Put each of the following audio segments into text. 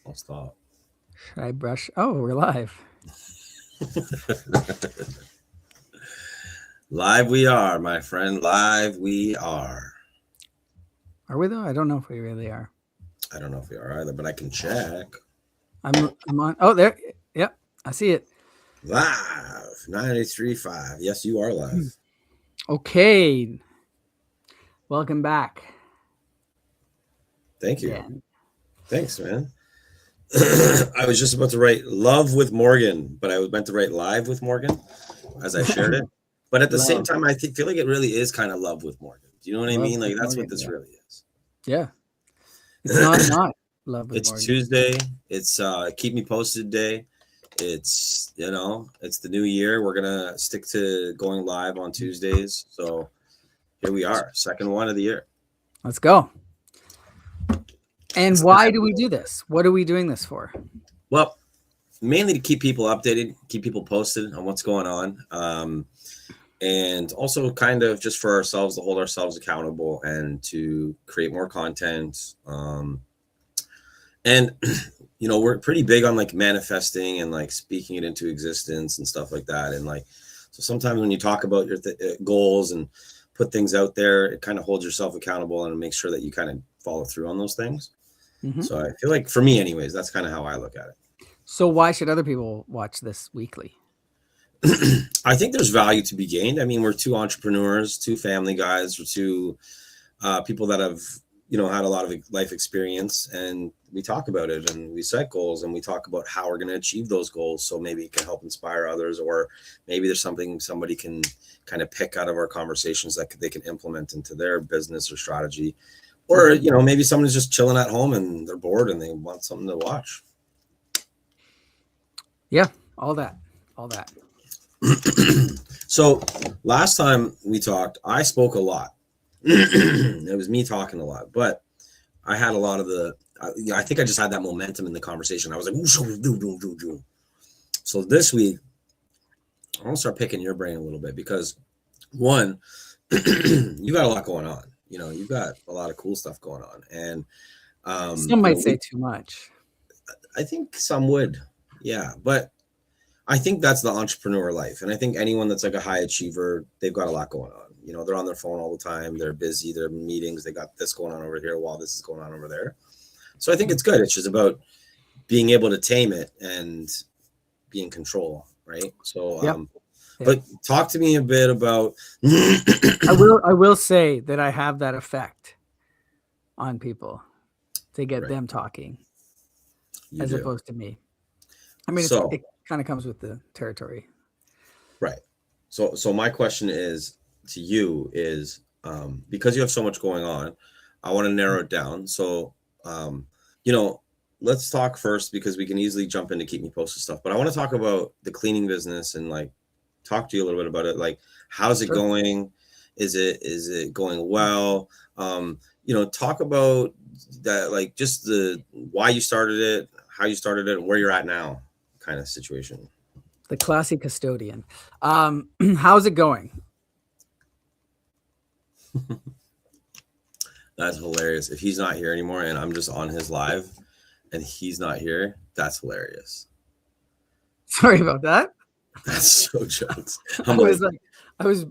I'll stop. Should I brush? Oh, we're live. Live we are, my friend. Live we are. Are we though? I don't know if we really are. I don't know if we are either, but I can check. I'm on. Oh, there. Yep, I see it. Live 93.5. Yes, you are live. Okay. Welcome back, Thank you. Dan. Thanks, man. I was just about to write love with Morgan, but I was meant to write live with Morgan as I shared it. But at the same Love, time, I feel like it really is kind of love with Morgan. Do you know what I love mean? Like with that's what Morgan. this Yeah. really is. Yeah. It's not love with It's Morgan. Tuesday. It's keep me posted day. It's it's the new year. We're gonna stick to going live on Tuesdays. So here we are, second one of the year. Let's go. And It's why do we do this? What are we doing this for? well, mainly to keep people updated, keep people posted on what's going on, and also kind of just for ourselves to hold ourselves accountable and to create more content. And we're pretty big on like manifesting and like speaking it into existence and stuff like that. And like, so sometimes when you talk about your goals and put things out there, it kind of holds yourself accountable and makes sure that you kind of follow through on those things. Mm-hmm. So I feel like for me, anyways, that's kind of how I look at it. So why should other people watch this weekly? I think there's value to be gained. I mean, we're two entrepreneurs, two family guys, we're two people that have had a lot of life experience, and we talk about it and we set goals and we talk about how we're going to achieve those goals, so maybe it can help inspire others, or maybe there's something somebody can kind of pick out of our conversations that they can implement into their business or strategy, or maybe someone's just chilling at home and they're bored and they want something to watch. Yeah, all that. So last time we talked, I spoke a lot. It was me talking a lot, but I had a lot of I think I just had that momentum in the conversation. I was like, so this week, I want to start picking your brain a little bit because one, you got a lot going on. You've got a lot of cool stuff going on. And Some might say too much. I think some would. Yeah. But I think that's the entrepreneur life. And I think anyone that's like a high achiever, they've got a lot going on. They're on their phone all the time. They're busy. They're in meetings. They got this going on over here while this is going on over there. So I think it's good. It's just about being able to tame it and be in control, right? So, Yep. But talk to me a bit about. I will say that I have that effect on people to get them talking, as opposed to me. I mean, it kind of comes with the territory, right? So my question is to you is, because you have so much going on, I want to narrow it down. So, let's talk first, because we can easily jump into keep me posted stuff. But I want to talk about the cleaning business and like talk to you a little bit about it. Like, how's it going? Is it going well? Talk about that, like just the why you started it, how you started it, and where you're at now, kind of situation. The Classy Custodian. How's it going? That's hilarious. If he's not here anymore and I'm just on his live and he's not here, that's hilarious. Sorry about that. That's so jokes. I was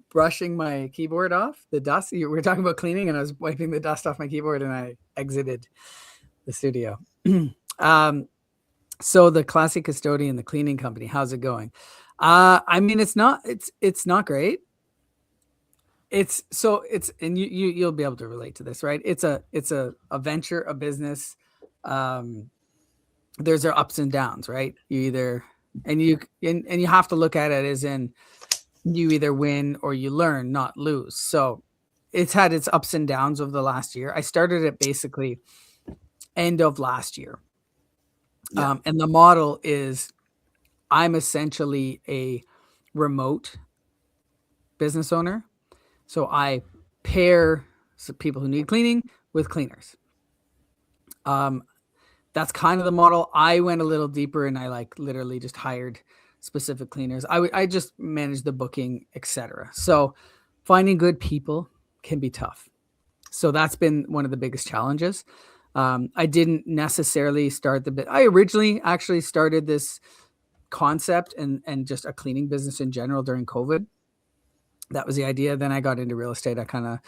brushing my keyboard off the dust. We were talking about cleaning, and I was wiping the dust off my keyboard, and I exited the studio. So the Classy Custodian, the cleaning company, how's it going? I mean, it's not great. And you'll be able to relate to this, right? It's a venture, a business. There's their ups and downs, right? You have to look at it as in you either win or you learn, not lose. So it's had its ups and downs over the last year. I started it basically end of last year. Yeah. And the model is I'm essentially a remote business owner. So I pair people who need cleaning with cleaners. That's kind of the model. I went a little deeper and I like literally just hired specific cleaners. I just managed the booking, etc. So finding good people can be tough. So that's been one of the biggest challenges. I didn't necessarily start I originally actually started this concept and just a cleaning business in general during COVID. That was the idea. Then I got into real estate. I kind of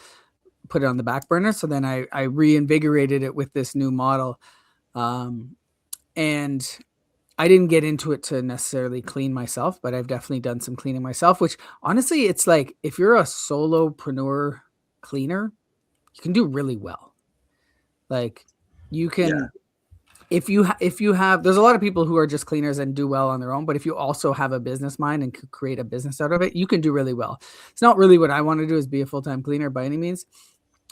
put it on the back burner. So then I reinvigorated it with this new model. And I didn't get into it to necessarily clean myself, but I've definitely done some cleaning myself, which honestly, it's like if you're a solopreneur cleaner, you can do really well. Like you can, if you have, there's a lot of people who are just cleaners and do well on their own, but if you also have a business mind and could create a business out of it, you can do really well. It's not really what I want to do is be a full-time cleaner by any means.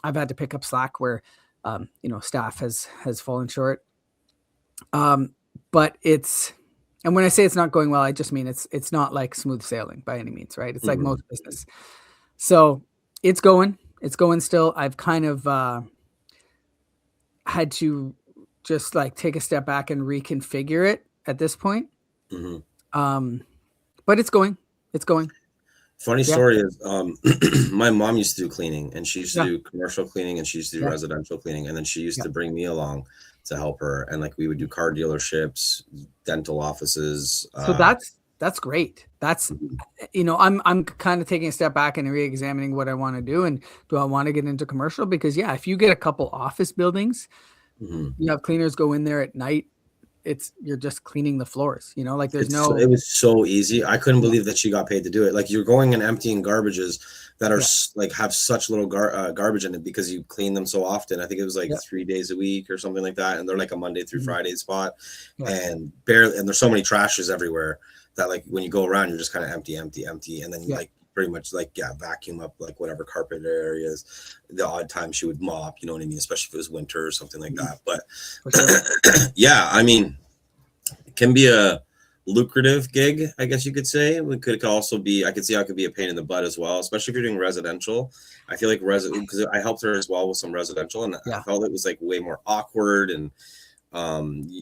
I've had to pick up slack where, staff has fallen short. But and when I say it's not going well, I just mean it's not like smooth sailing by any means, right? It's like most business. So it's going still. I've kind of had to just like take a step back and reconfigure it at this point. But it's going. Funny story is my mom used to do cleaning, and she used to do commercial cleaning, and she used to do residential cleaning, and then she used to bring me along to help her, and like we would do car dealerships, dental offices. So that's great. That's I'm kind of taking a step back and re-examining what I want to do, and do I want to get into commercial? Because if you get a couple office buildings, you have cleaners go in there at night. You're just cleaning the floors, like it was so easy. I couldn't believe that she got paid to do it. Like you're going and emptying garbages that are like have such little garbage in it because you clean them so often. I think it was like 3 days a week or something like that. And they're like a Monday through Friday spot and there's so many trashes everywhere that like when you go around, you're just kind of empty. And then you like pretty much like, vacuum up like whatever carpet areas. The odd time she would mop, you know what I mean? Especially if it was winter or something like that. But I mean, it can be a lucrative gig, I guess you could say. It could also be, I could see how it could be a pain in the butt as well, especially if you're doing residential. I feel like because I helped her as well with some residential, and I felt it was like way more awkward. And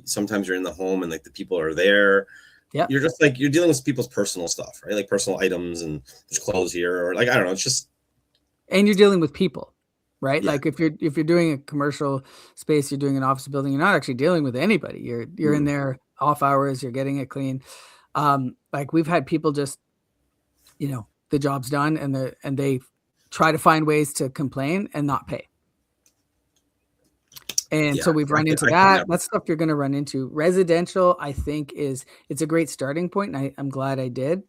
sometimes you're in the home and like the people are there. Yeah, you're just like you're dealing with people's personal stuff, right? Like personal items, and there's clothes here, or like I don't know. It's just, and you're dealing with people, right? Yeah. Like if you're doing a commercial space, you're doing an office building, you're not actually dealing with anybody. You're in there off hours, you're getting it clean. Like we've had people just, the job's done, and they try to find ways to complain and not pay. And so we've run into that. That's stuff you're going to run into. Residential, I think it's a great starting point. And I'm glad I did.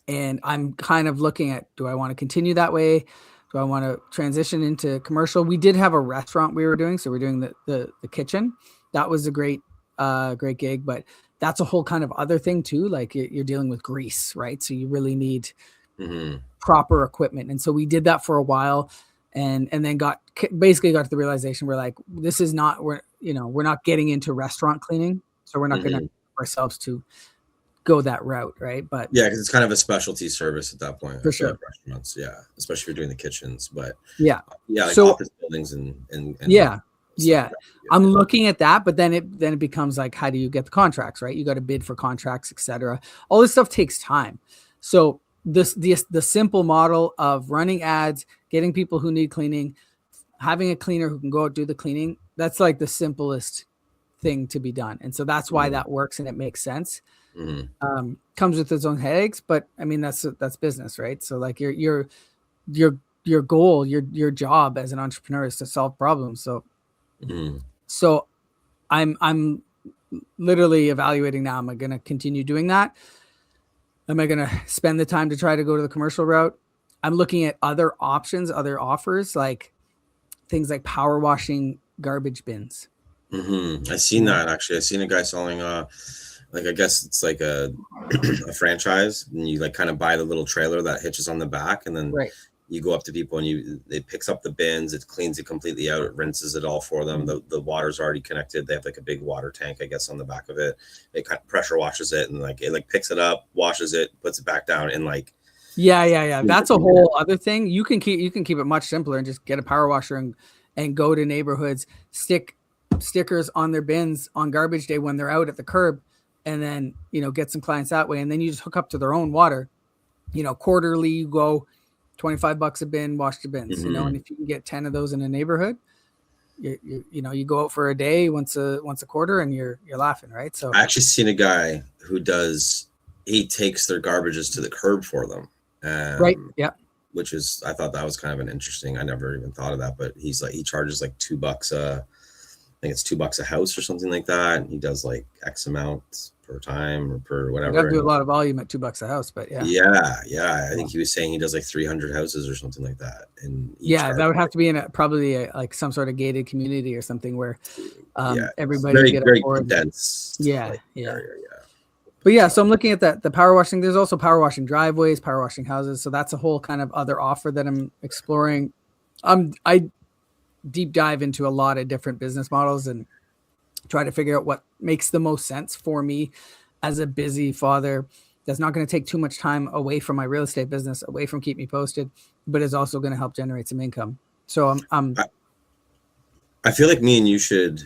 And I'm kind of looking at, do I want to continue that way? Do I want to transition into commercial? We did have a restaurant we were doing. So we're doing the kitchen. That was a great gig, but that's a whole kind of other thing too. Like you're dealing with grease, right? So you really need proper equipment. And so we did that for a while. And then basically got to the realization we're like, this is not, we're not getting into restaurant cleaning. So we're not going to ourselves to go that route. Right. But because it's kind of a specialty service at that point. For sure. Restaurants. Yeah. Especially if you're doing the kitchens, but like so, office buildings and I'm looking at that, but then it becomes like, how do you get the contracts, right? You got to bid for contracts, etc. All this stuff takes time. So the simple model of running ads, getting people who need cleaning, having a cleaner who can go out do the cleaning, that's like the simplest thing to be done. And so that's why that works and it makes sense. Comes with its own headaches, but I mean, that's business, right? So like your goal, your job as an entrepreneur is to solve problems. So I'm literally evaluating now, am I going to continue doing that? Am I going to spend the time to try to go to the commercial route? I'm looking at other options, other offers, like things like power washing garbage bins. I seen that actually. I seen a guy selling like I guess it's like a franchise, and you like kind of buy the little trailer that hitches on the back, and then you go up to people and it picks up the bins, it cleans it completely out, it rinses it all for them. The water's already connected. They have like a big water tank, I guess, on the back of it. It kind of pressure washes it, and like it like picks it up, washes it, puts it back down, and like that's a whole other thing. You can keep it much simpler and just get a power washer and go to neighborhoods, stick stickers on their bins on garbage day when they're out at the curb, and then get some clients that way. And then you just hook up to their own water. Quarterly you go $25 a bin, wash the bins, and if you can get 10 of those in a neighborhood, you go out for a day once a quarter and you're laughing, right? So I actually seen a guy who he takes their garbages to the curb for them. right. Yeah. Which is, I thought that was kind of an interesting, I never even thought of that, but he's like, he charges like $2 I think it's $2 a house or something like that. And he does like X amount per time or per whatever. You got to do a lot of volume at $2 a house, but yeah. Yeah. I think he was saying he does like 300 houses or something like that. And that would have to be in probably like some sort of gated community or something where everybody very condensed. Yeah. Area, But yeah, so I'm looking at that, the power washing. There's also power washing driveways, power washing houses. So that's a whole kind of other offer that I'm exploring. I deep dive into a lot of different business models and try to figure out what makes the most sense for me as a busy father that's not going to take too much time away from my real estate business, away from Keep Me Posted, but is also going to help generate some income. So I feel like me and you should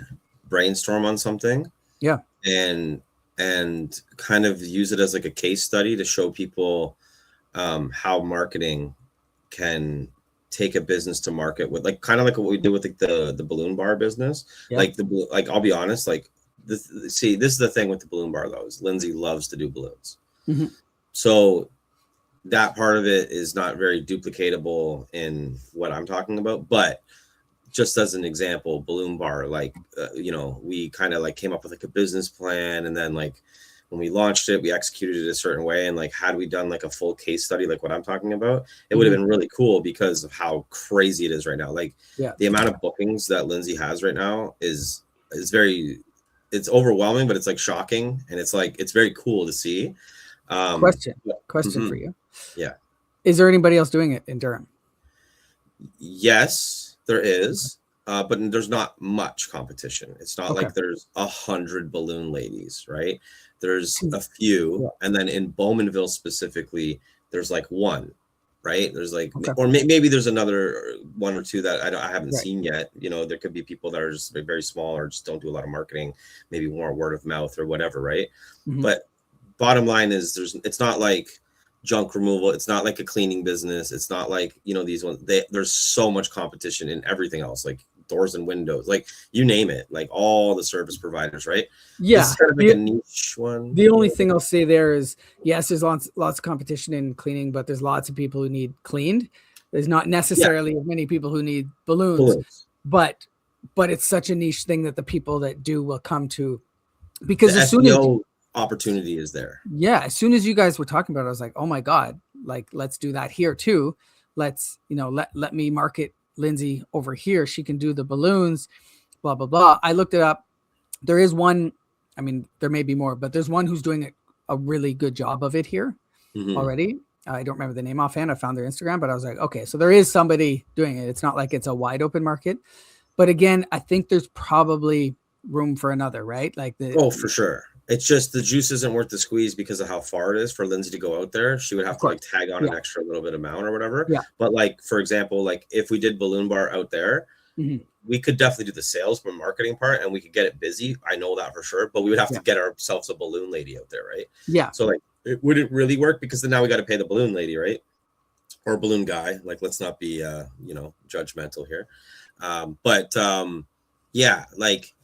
brainstorm on something. Yeah. And kind of use it as like a case study to show people how marketing can take a business to market with, like kind of like what we did with like the balloon bar business. Yeah. Like I'll be honest, like this is the thing with the balloon bar though, is Lindsay loves to do balloons. Mm-hmm. So that part of it is not very duplicatable in what I'm talking about, but just as an example, balloon bar, like, we kind of like came up with like a business plan. And then like when we launched it, we executed it a certain way. And like, had we done like a full case study, like what I'm talking about, it would have been really cool because of how crazy it is right now. Like the amount of bookings that Lindsay has right now is it's overwhelming, but it's like shocking. And it's like, it's very cool to see. Question for you. Yeah. Is there anybody else doing it in Durham? Yes. There is, but there's not much competition. It's not like there's 100 balloon ladies, right? There's a few, and then in Bowmanville specifically, there's like one, right? There's like, or maybe there's another one or two that I haven't seen yet. There could be people that are just very small or just don't do a lot of marketing, maybe more word of mouth or whatever, right? Mm-hmm. But bottom line is, it's not like junk removal. It's not like a cleaning business. It's not like, these ones, there's so much competition in everything else, like doors and windows, like you name it, like all the service providers, right? Yeah. This is kind of like a niche one. The only thing I'll say there is, yes, there's lots of competition in cleaning, but there's lots of people who need cleaned. There's not necessarily as many people who need balloons. But it's such a niche thing that the people that do will come to, because as soon as opportunity is there. Yeah. As soon as you guys were talking about it, I was like, oh my God, like, let's do that here too. Let's, let me market Lindsay over here. She can do the balloons, blah, blah, blah. I looked it up. There is one, there may be more, but there's one who's doing a really good job of it here already. I don't remember the name offhand. I found their Instagram, but I was like, okay, so there is somebody doing it. It's not like it's a wide open market, but again, I think there's probably room for another, right? Like for sure. It's just the juice isn't worth the squeeze because of how far it is for Lindsay to go out there. She would have to like tag on an extra little bit amount or whatever. Yeah. But like, for example, like if we did balloon bar out there, we could definitely do the sales from marketing part and we could get it busy. I know that for sure, but we would have to get ourselves a balloon lady out there. Right. Yeah. So like, it wouldn't really work because then now we got to pay the balloon lady, right? Or balloon guy. Like, let's not be, judgmental here. Yeah, like,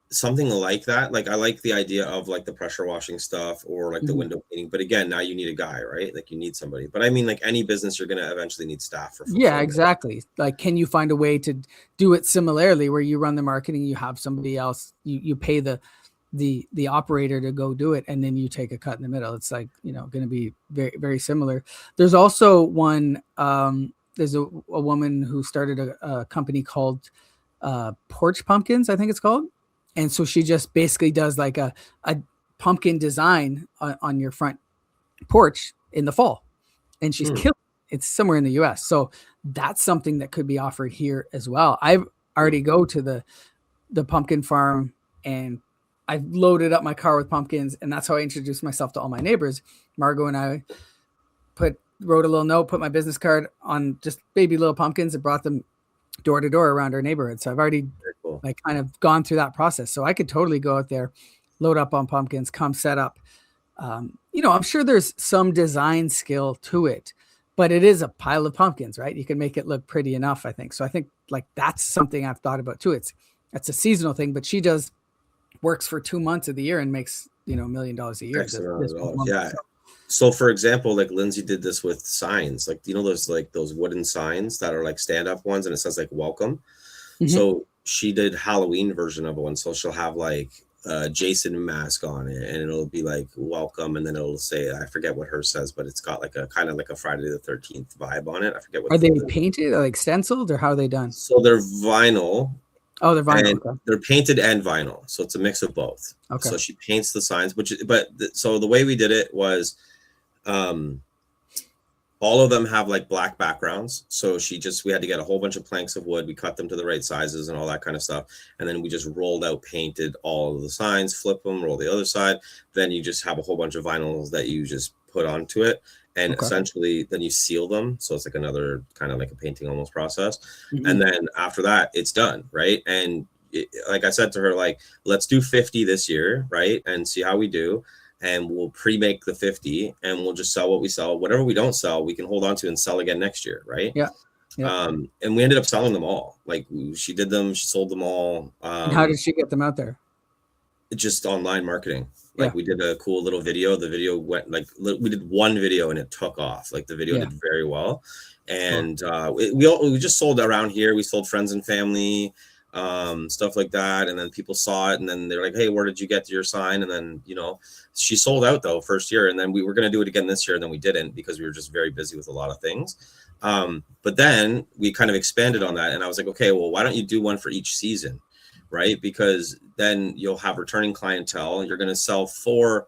something like that. Like I like the idea of like the pressure washing stuff or like the window cleaning, but again, now you need a guy, right? Like you need somebody. But I mean, like any business, you're gonna eventually need staff for. Yeah, exactly. Like, can you find a way to do it similarly, where you run the marketing, you have somebody else, you pay the operator to go do it, and then you take a cut in the middle. It's like, going to be very, very similar. There's also one. There's a woman who started a company called Porch Pumpkins, I think it's called. And so she just basically does like a pumpkin design on your front porch in the fall. And she's killing it. It's somewhere in the US. So that's something that could be offered here as well. I already go to the pumpkin farm and I've loaded up my car with pumpkins. And that's how I introduced myself to all my neighbors. Margot and I wrote a little note, put my business card on just baby little pumpkins and brought them door to door around our neighborhood. So I've already like kind of gone through that process. So I could totally go out there, load up on pumpkins, come set up. I'm sure there's some design skill to it, but it is a pile of pumpkins, right? You can make it look pretty enough, I think. So I think like that's something I've thought about too. It's a seasonal thing, but she works for 2 months of the year and makes, $1 million a year. X amount of dollars. Yeah. So for example, like Lindsay did this with signs, like, those wooden signs that are like stand-up ones and it says like welcome. Mhm. So she did Halloween version of one. So she'll have like Jason mask on it and it'll be like welcome. And then it'll say, I forget what hers says, but it's got like a kind of like a Friday the 13th vibe on it. I forget what. Are they painted or like stenciled or how are they done? So they're vinyl. Oh, they're vinyl. Okay. They're painted and vinyl. So it's a mix of both. Okay. So she paints the signs, so the way we did it was, all of them have like black backgrounds. So we had to get a whole bunch of planks of wood. We cut them to the right sizes and all that kind of stuff. And then we just rolled out, painted all of the signs, flip them, roll the other side. Then you just have a whole bunch of vinyls that you just put onto it. And essentially then you seal them. So it's like another kind of like a painting almost process. Mm-hmm. And then after that, it's done. Right. And like I said to her, like, let's do 50 this year. Right. And see how we do. And we'll pre-make the 50 and we'll just sell what we sell. Whatever we don't sell, we can hold on to and sell again next year. Right. Yeah. And we ended up selling them all. Like she did them, she sold them all. How did she get them out there? Just online marketing. Like we did a cool little video. The video went we did one video and it took off. Like the video did very well. And we just sold around here. We sold friends and family, stuff like that. And then people saw it and then they're like, hey, where did you get your sign? And then, she sold out though first year. And then we were going to do it again this year. And then we didn't because we were just very busy with a lot of things. But then we kind of expanded on that. And I was like, okay, well, why don't you do one for each season? Right. Because then you'll have returning clientele. You're going to sell four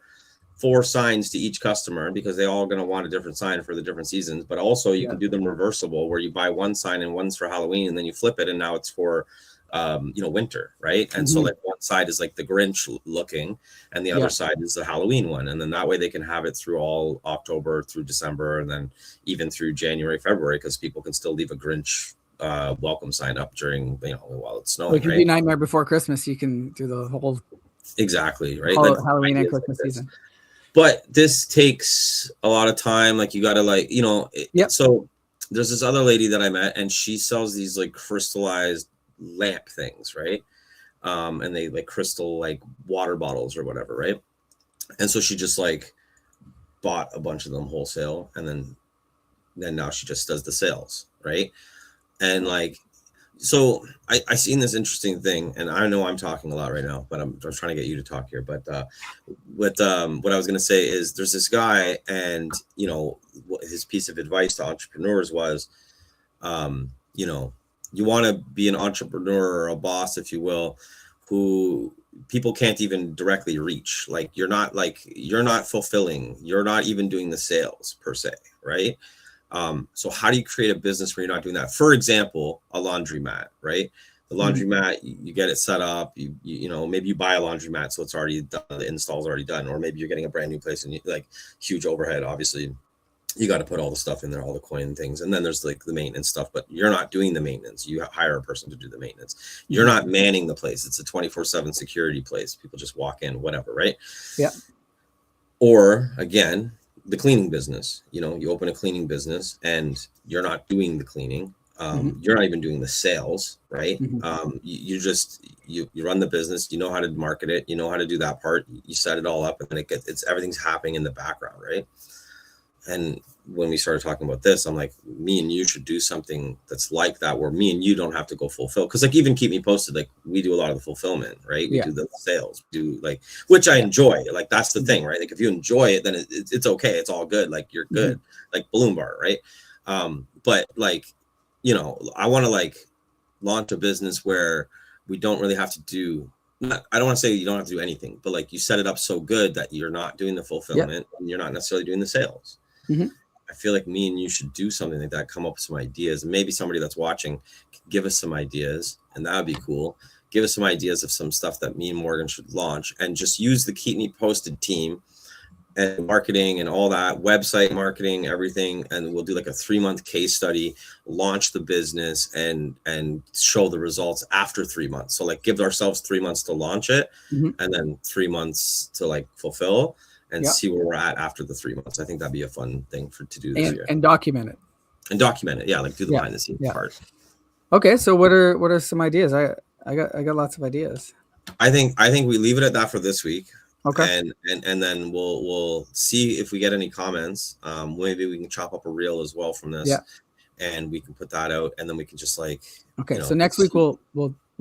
signs to each customer because they all going to want a different sign for the different seasons. But also you can do them reversible where you buy one sign and one's for Halloween and then you flip it and now it's for winter, right? And so like one side is like the Grinch looking and the other side is the Halloween one, and then that way they can have it through all October through December and then even through January, February, because people can still leave a Grinch welcome sign up during while it's snowing. Like if you do Nightmare Before Christmas, you can do the whole right, like Halloween and Christmas season. But this takes a lot of time. Like you got to So there's this other lady that I met and she sells these like crystallized lamp things, right? And they like crystal like water bottles or whatever, right? And so she just like bought a bunch of them wholesale and then now she just does the sales, right? And like, so I seen this interesting thing, and I know I'm talking a lot right now, but I'm trying to get you to talk here. But what I was gonna say is there's this guy, and his piece of advice to entrepreneurs was, you want to be an entrepreneur or a boss, if you will, who people can't even directly reach. Like you're not fulfilling, you're not even doing the sales per se, right? So how do you create a business where you're not doing that? For example, a laundromat, right? The laundromat, you get it set up, maybe you buy a laundromat, so it's already done, the install's already done, or maybe you're getting a brand new place and like huge overhead, obviously. You got to put all the stuff in there, all the coin things. And then there's like the maintenance stuff, but you're not doing the maintenance. You hire a person to do the maintenance. You're not manning the place. It's a 24/7 security place. People just walk in, whatever. Right. Yeah. Or again, the cleaning business, you open a cleaning business and you're not doing the cleaning. You're not even doing the sales, right? You run the business, you know how to market it, you know how to do that part, you set it all up, and then everything's happening in the background, right? And when we started talking about this, I'm like, me and you should do something that's like that, where me and you don't have to go fulfill. Because like even Keep Me Posted, like we do a lot of the fulfillment, right? We do the sales, which I enjoy. Like that's the thing, right? Like if you enjoy it, then it's okay. It's all good. Like you're good. Like Balloon Bar, right? But like, I want to like launch a business where we don't really have to do. I don't want to say you don't have to do anything, but like you set it up so good that you're not doing the fulfillment and you're not necessarily doing the sales. I feel like me and you should do something like that, come up with some ideas, and maybe somebody that's watching can give us some ideas, and that would be cool. Give us some ideas of some stuff that me and Morgan should launch, and just use the Keep Me Posted team and marketing and all that, website marketing, everything. And we'll do like a 3-month case study, launch the business and show the results after 3 months. So like give ourselves 3 months to launch it and then 3 months to like fulfill. and see where we're at after the 3 months. I think that'd be a fun thing to do this year. And document it. And document it. Yeah, like do the behind the scenes part. Okay, so what are some ideas? I got lots of ideas. I think we leave it at that for this week. Okay. And then we'll see if we get any comments. Maybe we can chop up a reel as well from this. Yeah. And we can put that out, and then we can just like. Okay, so next week we'll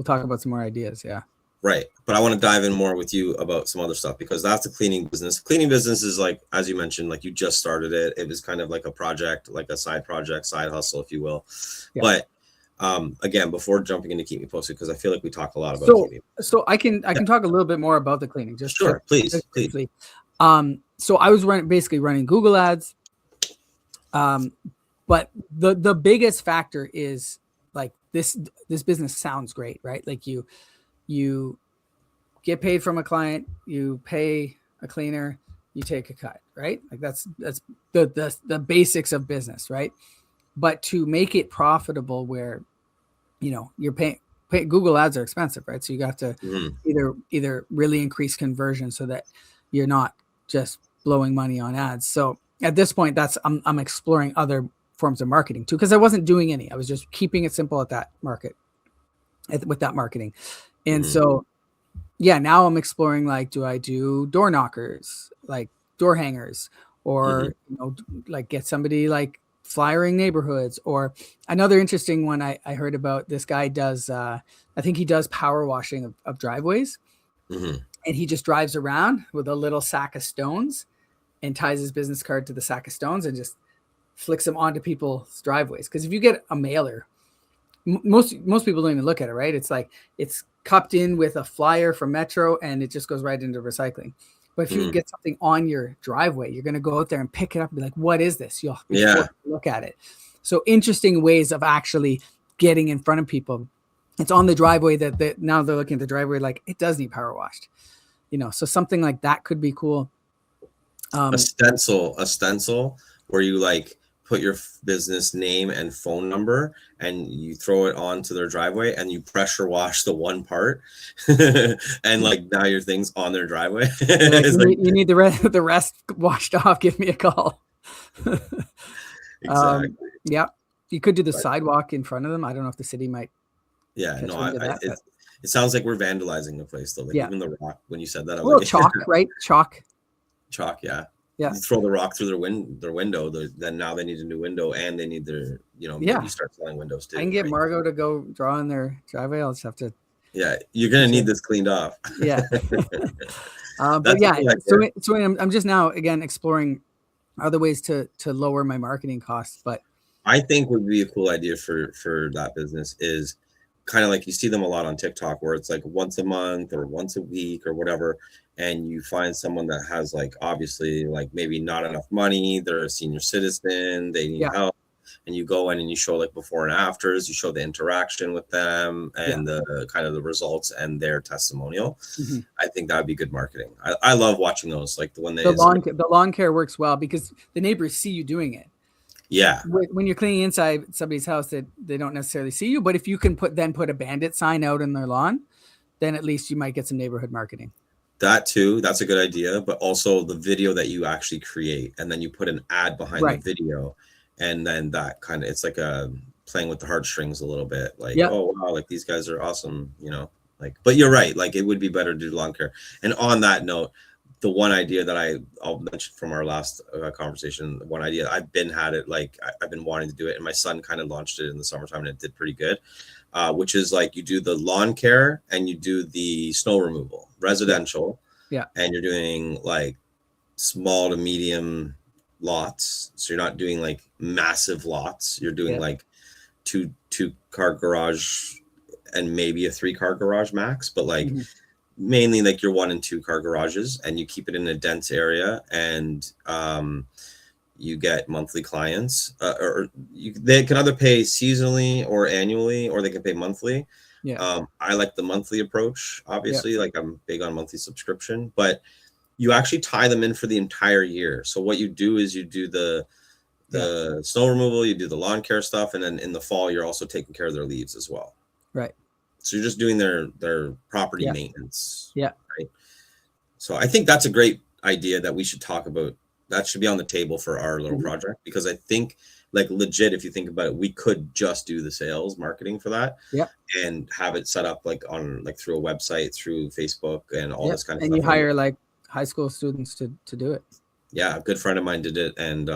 talk about some more ideas. Yeah. Right, but I want to dive in more with you about some other stuff, because that's the cleaning business. Cleaning business is like, as you mentioned, like you just started it. It was kind of like a project, like a side project, side hustle, if you will. Yeah. But again, before jumping into Keep Me Posted, because I feel like we talk a lot about cleaning. So I can talk a little bit more about the cleaning. Just sure, please. So I was basically running Google ads. But the biggest factor is like this business sounds great, right? Like you get paid from a client, you pay a cleaner, you take a cut, right? Like that's the basics of business, right? But to make it profitable, where you're paying Google ads are expensive, right? So you got to either really increase conversion so that you're not just blowing money on ads. So at this point, I'm exploring other forms of marketing too, because I wasn't doing any. I was just keeping it simple at that with that marketing. And so, yeah, now I'm exploring, like, do I do door knockers, like door hangers, or like get somebody like flyering neighborhoods? Or another interesting one I heard about, this guy does, I think he does power washing of driveways, and he just drives around with a little sack of stones and ties his business card to the sack of stones and just flicks them onto people's driveways. Because if you get a mailer, most people don't even look at it, right? It's like it's cupped in with a flyer from Metro and it just goes right into recycling. But if you get something on your driveway, you're going to go out there and pick it up and be like, what is this? You'll look at it. So interesting ways of actually getting in front of people. It's on the driveway that now they're looking at the driveway like it does need power washed. So something like that could be cool. A stencil where you like put your business name and phone number and you throw it onto their driveway and you pressure wash the one part and like now your thing's on their driveway. Like, you need the rest washed off. Give me a call. Exactly. Yeah. You could do the sidewalk in front of them. I don't know if the city might. Yeah, no, it sounds like we're vandalizing the place though. Like even the rock, when you said that, I was like, chalk, right? Chalk, yeah. Yeah. You throw the rock through their window, then now they need a new window and they need their, maybe start selling windows too. I can get Margot to go draw in their driveway. I'll just have to. Yeah, you're going to need this cleaned off. Yeah. But yeah, so I'm just now, again, exploring other ways to lower my marketing costs. But I think would be a cool idea for that business is kind of like you see them a lot on TikTok where it's like once a month or once a week or whatever. And you find someone that has like, obviously like maybe not enough money. They're a senior citizen. They need help. And you go in and you show like before and afters, you show the interaction with them and the kind of the results and their testimonial. I think that would be good marketing. I love watching those. Like the lawn care works well because the neighbors see you doing it. Yeah. When you're cleaning inside somebody's house that they don't necessarily see you, but if you can put a bandit sign out in their lawn, then at least you might get some neighborhood marketing. That too, that's a good idea, but also the video that you actually create and then you put an ad behind the video and then that kind of, it's like a playing with the heartstrings a little bit, like, oh wow, like these guys are awesome, like, but you're right, like it would be better to do lawn care. And on that note, the one idea that I'll mention from our last conversation, one idea I've been wanting to do it and my son kind of launched it in the summertime and it did pretty good. Which is like you do the lawn care and you do the snow removal, residential. Yeah. And you're doing like small to medium lots. So you're not doing like massive lots. You're doing like two car garage and maybe a 3-car garage max, but like mainly like your 1 and 2 car garages and you keep it in a dense area and, you get monthly clients they can either pay seasonally or annually, or they can pay monthly. Yeah. I like the monthly approach, obviously. Like I'm big on monthly subscription, but you actually tie them in for the entire year. So what you do is you do the snow removal, you do the lawn care stuff. And then in the fall, you're also taking care of their leaves as well. Right. So you're just doing their property maintenance. Yeah. Right. So I think that's a great idea that we should talk about. That should be on the table for our little Mhm. project, because I think, like, legit, if you think about it, we could just do the sales marketing for that Yep. and have it set up like on like through a website, through Facebook, and all Yep. this kind of And you stuff. hire like high school students to do it. Yeah, a good friend of mine did it, and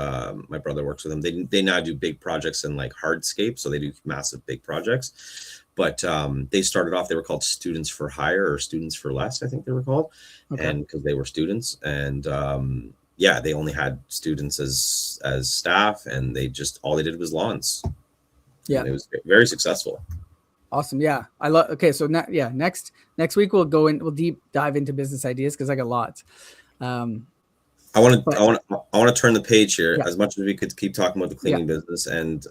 my brother works with them. They now do big projects in like hardscape, so they do massive big projects. But they started off, they were called Students for Hire or Students for Less, I think they were called, Okay. and because they were students, and yeah, they only had students as staff, and they just, all they did was lawns. Yeah, and it was very successful. awesome. Yeah, I love. Okay, so next week we'll deep dive into business ideas because I got lots. I want to turn the page here. Yeah. As much as we could keep talking about the cleaning business, and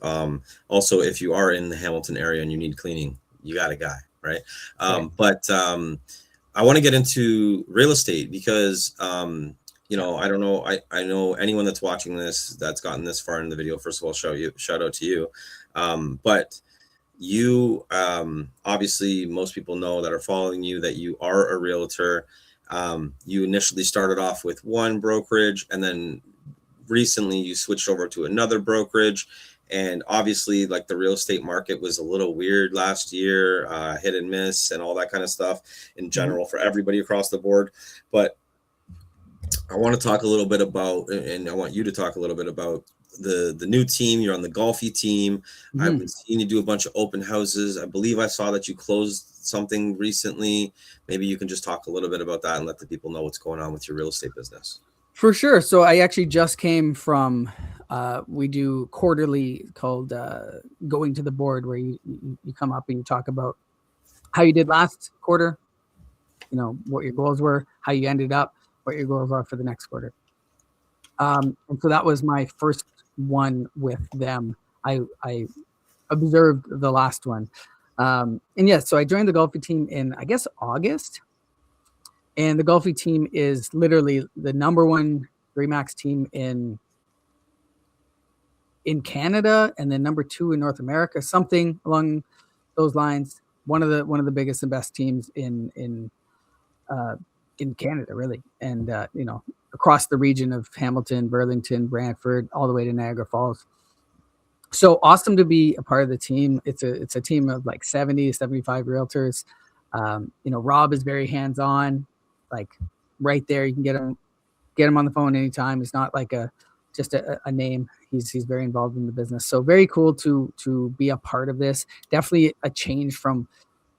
also if you are in the Hamilton area and you need cleaning, you got a guy, right? But I want to get into real estate because you know, I don't know, I know anyone that's watching this that's gotten this far in the video. First of all, shout out to you. But you obviously, most people know that are following you that you are a realtor. You initially started off with one brokerage, and then recently you switched over to another brokerage. And obviously, like, the real estate market was a little weird last year, hit and miss and all that kind of stuff in general for everybody across the board. But I want to talk a little bit about, and I want you to talk a little bit about the new team. You're on the Golfi team. I've been seeing you do a bunch of open houses. I believe I saw that you closed something recently. Maybe you can just talk a little bit about that and let the people know what's going on with your real estate business. For sure. So I actually just came from, we do quarterly called going to the board, where you come up and you talk about how you did last quarter, you know, what your goals were, how you ended up, what your goals are for the next quarter. And so that was my first one with them. I observed the last one. And yes, so I joined the Golfi team in, I guess, August. And the Golfi team is literally the number one Remax team in Canada, and then number 2 in North America, something along those lines. One of the biggest and best teams in Canada, really, and you know, across the region of Hamilton, Burlington, Brantford, all the way to Niagara Falls. So awesome to be a part of the team. It's a team of like 70, 75 realtors. You know, Rob is very hands-on, like right there. You can get him on the phone anytime. He's not like just a name. He's very involved in the business. So very cool to be a part of this. Definitely a change from,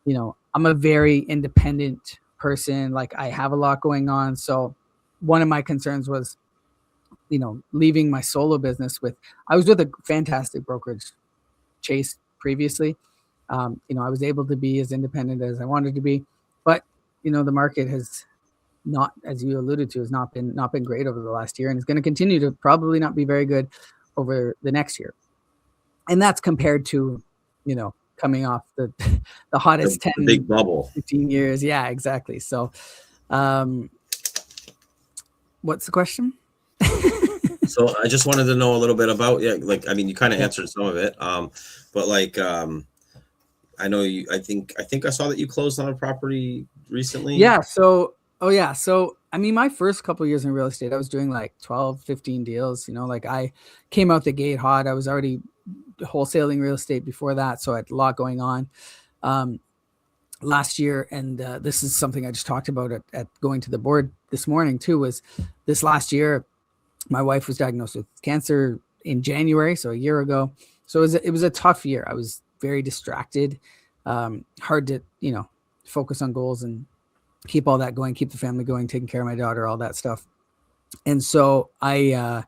you know, I'm a very independent person. Like, I have a lot going on. So one of my concerns was, you know, leaving my solo business I was with a fantastic brokerage, Chase, previously. You know, I was able to be as independent as I wanted to be, but, you know, the market has not, as you alluded to, has not been great over the last year, and it's going to continue to probably not be very good over the next year. And that's compared to, you know, coming off the hottest 10, big bubble, 15 years. Yeah, exactly. So, what's the question? So I just wanted to know a little bit about, like, I mean, you kind of answered some of it, but like, I know you, I think I saw that you closed on a property recently. Yeah. So, So, I mean, my first couple of years in real estate, I was doing like 12, 15 deals, you know, like I came out the gate hot. I was already wholesaling real estate before that. So I had a lot going on last year. And this is something I just talked about at going to the board this morning too, was this last year, my wife was diagnosed with cancer in January, so a year ago. So it was a tough year. I was very distracted, hard to, you know, focus on goals and keep all that going, keep the family going, taking care of my daughter, all that stuff. And so I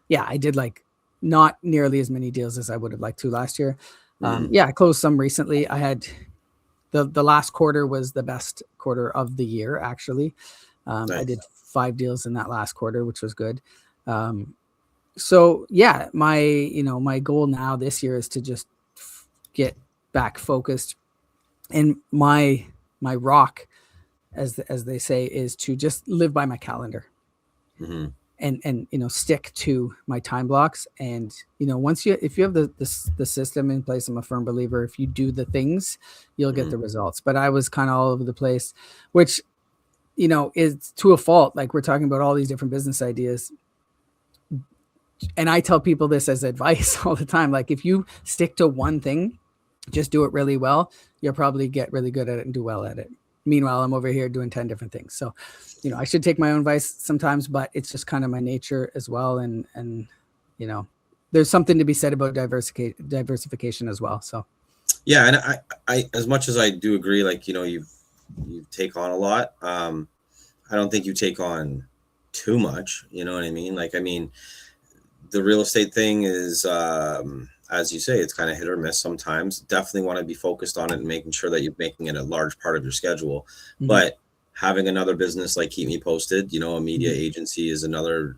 did like not nearly as many deals as I would have liked to last year. I closed some recently. I had the last quarter was the best quarter of the year, actually. Nice. I did 5 deals in that last quarter, which was good. So yeah, my goal now this year is to just get back focused, and my rock, as they say, is to just live by my calendar, and you know, stick to my time blocks. And you know, if you have the system in place, I'm a firm believer, if you do the things, you'll get the results. But I was kind of all over the place, which, you know, it's to a fault. Like we're talking about all these different business ideas. And I tell people this as advice all the time. Like if you stick to one thing, just do it really well, you'll probably get really good at it and do well at it. Meanwhile, I'm over here doing 10 different things. So, you know, I should take my own advice sometimes, but it's just kind of my nature as well. And, you know, there's something to be said about diversification as well. So, yeah. And I, as much as I do agree, like, you know, you take on a lot. I don't think you take on too much, you know what I mean? Like, I mean, the real estate thing is, as you say, it's kind of hit or miss sometimes. Definitely want to be focused on it and making sure that you're making it a large part of your schedule. Mm-hmm. But having another business like Keep Me Posted, you know, a media mm-hmm. agency is another,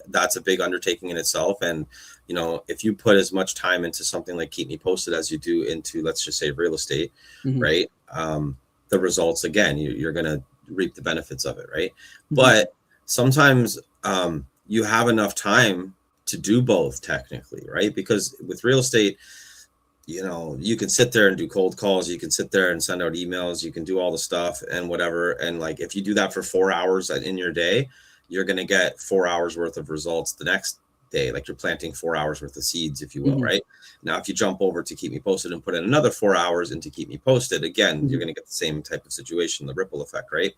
that's a big undertaking in itself. And, you know, if you put as much time into something like Keep Me Posted as you do into, let's just say, real estate, mm-hmm. right? The results, again, you're going to reap the benefits of it, right? Mm-hmm. But sometimes you have enough time to do both technically, right? Because with real estate, you know, you can sit there and do cold calls, you can sit there and send out emails, you can do all the stuff and whatever. And like, if you do that for 4 hours in your day, you're going to get 4 hours worth of results the next day. Like you're planting 4 hours worth of seeds, if you will, mm-hmm. right? Now, if you jump over to Keep Me Posted and put in another 4 hours into Keep Me Posted, again, mm-hmm. you're going to get the same type of situation, the ripple effect, right?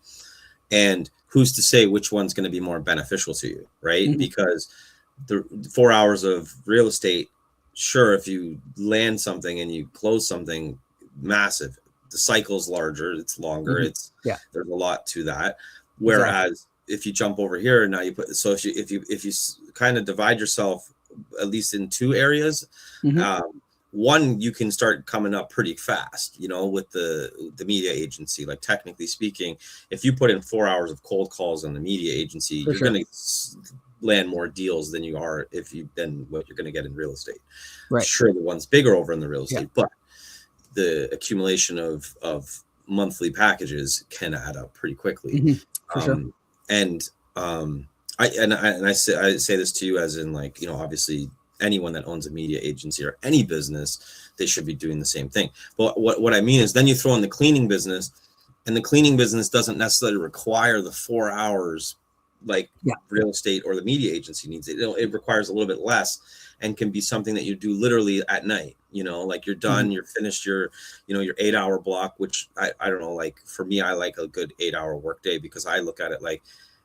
And who's to say which one's going to be more beneficial to you, right? Mm-hmm. Because the 4 hours of real estate, sure, if you land something and you close something massive, the cycle's larger, it's longer, mm-hmm. There's a lot to that. Whereas if you jump over here, now you put, so if you kind of divide yourself at least in two areas, mm-hmm. One, you can start coming up pretty fast, you know, with the media agency. Like technically speaking, if you put in 4 hours of cold calls in the media agency, you're going to land more deals than you are than what you're going to get in real estate. Right. Sure, the one's bigger over in the real estate, but the accumulation of monthly packages can add up pretty quickly. Mm-hmm. For sure. And I say this to you as in, like, you know, obviously anyone that owns a media agency or any business, they should be doing the same thing. But what I mean is, then you throw in the cleaning business, and the cleaning business doesn't necessarily require the 4 hours like real estate or the media agency needs. It requires a little bit less and can be something that you do literally at night, you know, like you're done, mm-hmm. you're finished your 8 hour block, which I don't know, like for me, I like a good 8 hour work day, because I look at it like,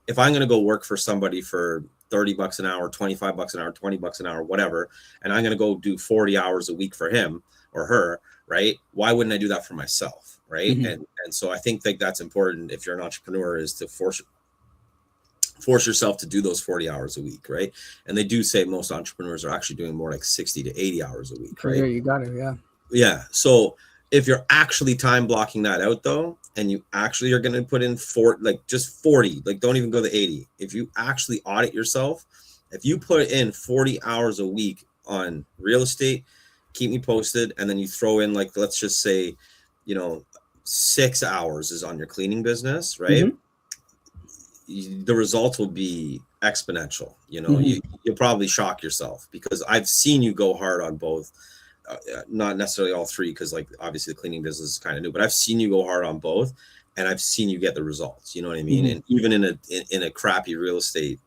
if I'm going to go work for somebody for $30 an hour, $25 an hour, $20 an hour, whatever, and I'm going to go do 40 hours a week for him or her, right? Why wouldn't I do that for myself? Right. Mm-hmm. And so I think that's important if you're an entrepreneur, is to force yourself to do those 40 hours a week, right? And they do say most entrepreneurs are actually doing more like 60 to 80 hours a week, right? You got it, yeah. Yeah. So if you're actually time blocking that out though, and you actually are going to put in just 40, like don't even go to 80. If you actually audit yourself, if you put in 40 hours a week on real estate, Keep Me Posted, and then you throw in, like, let's just say, 6 hours is on your cleaning business, right? Mm-hmm. The results will be exponential. Mm-hmm. You'll probably shock yourself, because I've seen you go hard on both. Not necessarily all three, because like obviously the cleaning business is kind of new, but I've seen you go hard on both, and I've seen you get the results. You know what I mean? Mm-hmm. And even in a crappy real estate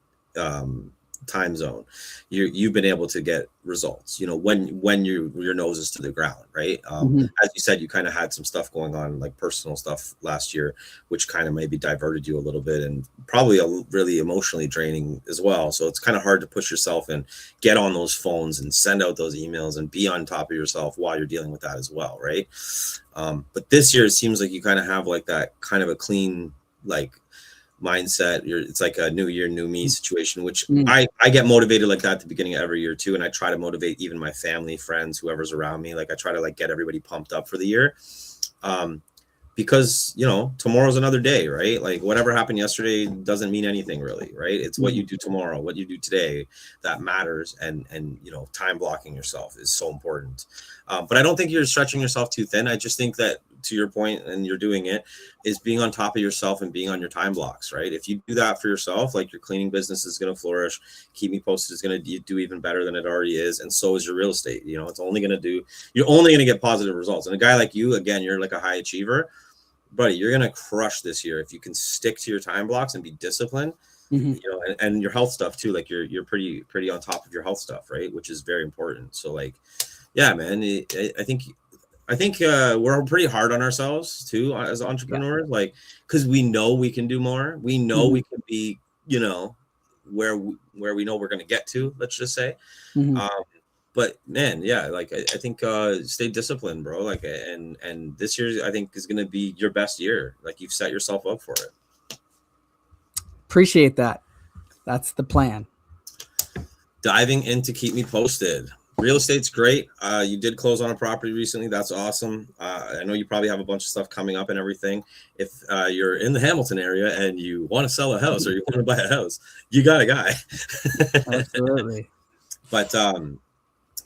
time zone, you've been able to get results. When your nose is to the ground, right? Mm-hmm. As you said, you kind of had some stuff going on, like personal stuff last year, which kind of maybe diverted you a little bit, and probably really emotionally draining as well. So it's kind of hard to push yourself and get on those phones and send out those emails and be on top of yourself while you're dealing with that as well, right? But this year it seems like you kind of have like that kind of a clean, like, mindset. It's like a new year, new me situation, which I get motivated like that at the beginning of every year too. And I try to motivate even my family, friends, whoever's around me. Like I try to like get everybody pumped up for the year. Because tomorrow's another day, right? Like whatever happened yesterday doesn't mean anything really, right? It's what you do tomorrow, what you do today, that matters. And time blocking yourself is so important. But I don't think you're stretching yourself too thin. I just think that, to your point, and you're doing it, is being on top of yourself and being on your time blocks, right? If you do that for yourself, like your cleaning business is going to flourish, Keep Me Posted is going to do even better than it already is, and so is your real estate. You're only going to get positive results. And a guy like you, again, you're like a high achiever. buddy, you're gonna crush this year if you can stick to your time blocks and be disciplined. Mhm. You know, and your health stuff too. Like you're pretty on top of your health stuff, right? Which is very important. So like, yeah, man, I think we're pretty hard on ourselves too as Yeah. entrepreneurs, like because we know we can do more. We know Mhm. we can be, you know, where we know we're gonna get to. Let's just say. Mhm. Um, but man, yeah, like I think stay disciplined, bro. Like and this year I think is gonna be your best year. Like you've set yourself up for it. Appreciate that. That's the plan. Diving in to keep me posted. Real estate's great. You did close on a property recently. That's awesome. I know you probably have a bunch of stuff coming up and everything. If you're in the Hamilton area and you want to sell a house or you want to buy a house, you got a guy. Absolutely. But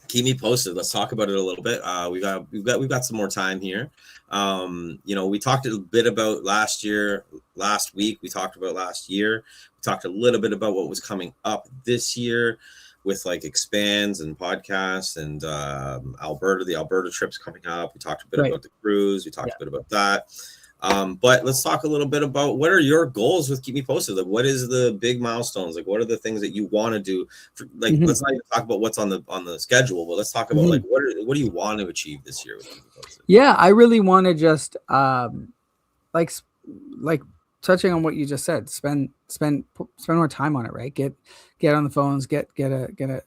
keep me posted. Let's talk about it a little bit. We've got some more time here. You know, we talked a bit about last week. We talked about last year. We talked a little bit about what was coming up this year with like expands and podcasts and the Alberta trips coming up. We talked a bit about the cruise. We talked a bit about that. But let's talk a little bit about what are your goals with Keep Me Posted. Like, what is the big milestones? Like, what are the things that you want to do? Let's not even talk about what's on the schedule, but let's talk about like what do you want to achieve this year with Keep Me Posted? Yeah, I really want to just like touching on what you just said. Spend more time on it, right? Get on the phones. Get a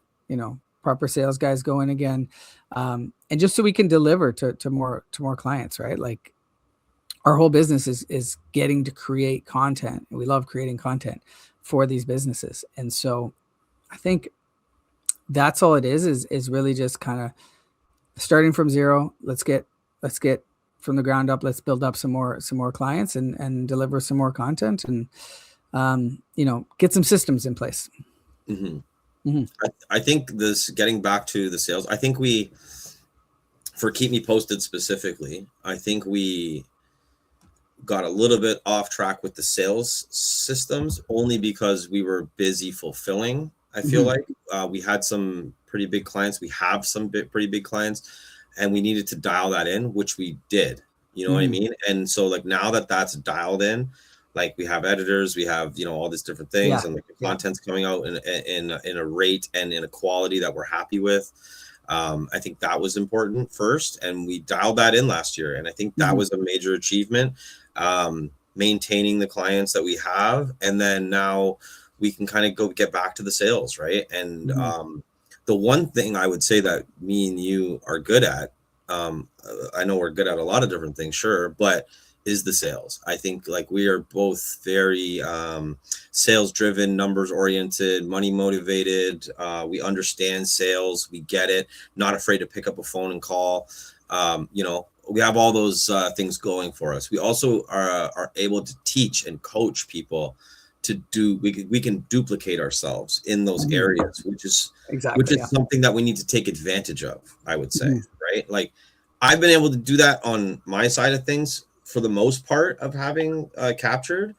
proper sales guys going again, and just so we can deliver to more clients, right? Like our whole business is getting to create content. We love creating content for these businesses. And so I think that's all it is really just kind of starting from zero. Let's get from the ground up. Let's build up some more clients and deliver some more content and, get some systems in place. I think this getting back to the sales, I think for Keep Me Posted specifically, I think we got a little bit off track with the sales systems only because we were busy fulfilling. I feel like we had some pretty big clients. We have some pretty big clients and we needed to dial that in, which we did, you know what I mean? And so like now that that's dialed in, like we have editors, we have, all these different things and like the content's coming out in a rate and in a quality that we're happy with. I think that was important first, and we dialed that in last year. And I think that was a major achievement, maintaining the clients that we have. And then now we can kind of go get back to the sales, right? And the one thing I would say that me and you are good at, I know we're good at a lot of different things, sure, but is the sales. I think like we are both very sales driven, numbers oriented, money motivated. We understand sales, we get it, not afraid to pick up a phone and call. We have all those things going for us. We also are able to teach and coach people to do. We can duplicate ourselves in those areas, which is something that we need to take advantage of, I would say, right? Like I've been able to do that on my side of things for the most part of having captured.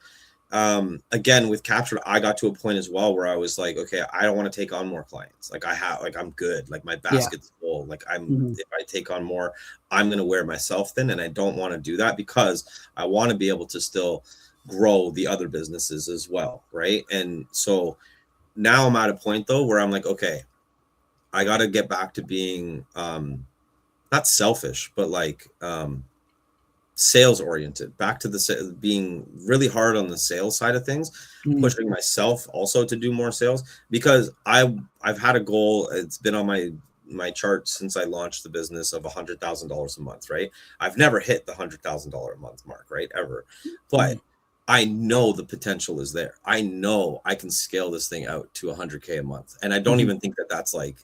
Again, with captured, I got to a point as well where I was like, okay, I don't want to take on more clients. Like I'm good. Like my basket's full. Like if I take on more, I'm going to wear myself thin. And I don't want to do that because I want to be able to still grow the other businesses as well. Right. And so now I'm at a point though, where I'm like, okay, I got to get back to being, not selfish, but like, sales oriented, back to being really hard on the sales side of things, pushing myself also to do more sales, because I've had a goal. It's been on my chart since I launched the business of $100,000 a month, right? I've never hit the $100,000 a month mark, right? Ever. But I know the potential is there. I know I can scale this thing out to 100K a month. And I don't even think that that's like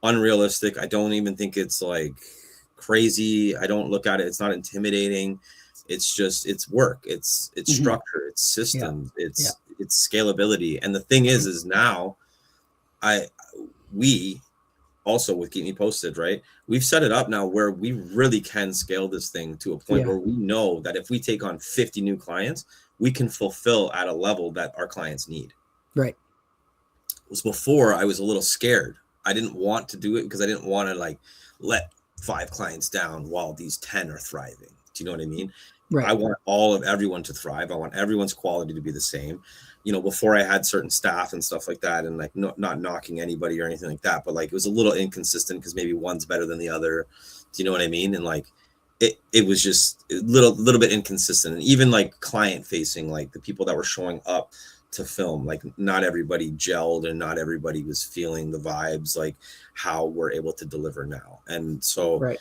unrealistic. I don't even think it's like crazy. I don't look at it. It's not intimidating. It's just, it's work. It's structure. It's systems. It's scalability. And the thing is now we also with Keep Me Posted, right? We've set it up now where we really can scale this thing to a point where we know that if we take on 50 new clients, we can fulfill at a level that our clients need. Right. It was before I was a little scared. I didn't want to do it because I didn't want to like let 5 clients down while these 10 are thriving. Do you know what I mean? Right. I want everyone to thrive. I want everyone's quality to be the same. You know, before I had certain staff and stuff like that, and like not knocking anybody or anything like that, but like it was a little inconsistent because maybe one's better than the other. Do you know what I mean? And like it was just a little bit inconsistent. And even like client facing, like the people that were showing up to film, like not everybody gelled and not everybody was feeling the vibes like how we're able to deliver now. And so Right.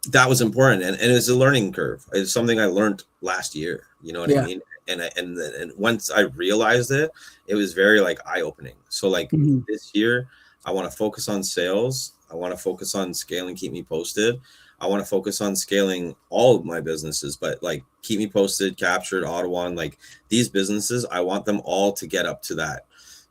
that was important, and it was a learning curve. It's something I learned last year, you know what I mean? And once I realized it, it was very like eye-opening. So like this year I want to focus on sales. I want to focus on scaling Keep Me Posted. I want to focus on scaling all of my businesses, but like Keep Me Posted, Captured, Ottawa, and like these businesses, I want them all to get up to that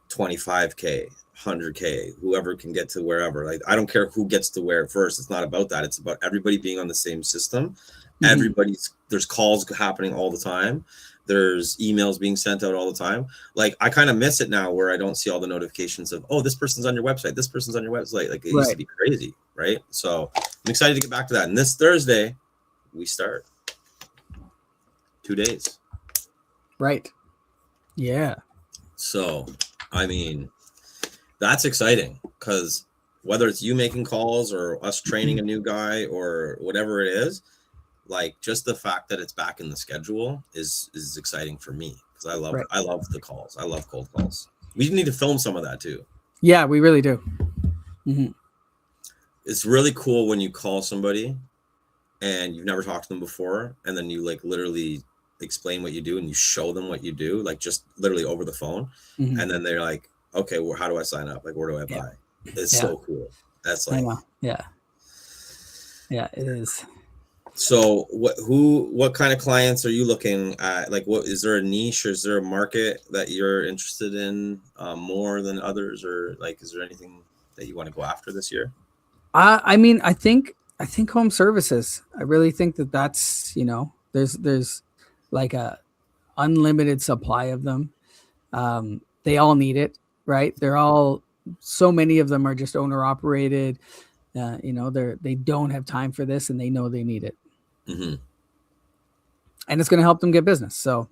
25K, 100K, whoever can get to wherever. Like, I don't care who gets to where first. It's not about that. It's about everybody being on the same system. There's calls happening all the time. There's emails being sent out all the time. Like, I kind of miss it now where I don't see all the notifications of, oh, this person's on your website. This person's on your website. Like, it used to be crazy, right? So I'm excited to get back to that. And this Thursday, we start 2 days. Right. Yeah. So, I mean, that's exciting because whether it's you making calls or us training a new guy or whatever it is, like just the fact that it's back in the schedule is exciting for me because I love the calls. I love cold calls. We need to film some of that too. Yeah, we really do. It's really cool when you call somebody and you've never talked to them before, and then you like literally explain what you do and you show them what you do, like just literally over the phone, and then they're like, okay, well, how do I sign up? Like, where do I buy? It's so cool. That's like, yeah, it is. So what kind of clients are you looking at? Like, what is there a niche or is there a market that you're interested in more than others, or like, is there anything that you want to go after this year? I mean, I think home services. I really think that's, you know, there's like a unlimited supply of them. They all need it, right? So many of them are just owner operated. You know, they don't have time for this and they know they need it. And it's going to help them get business. So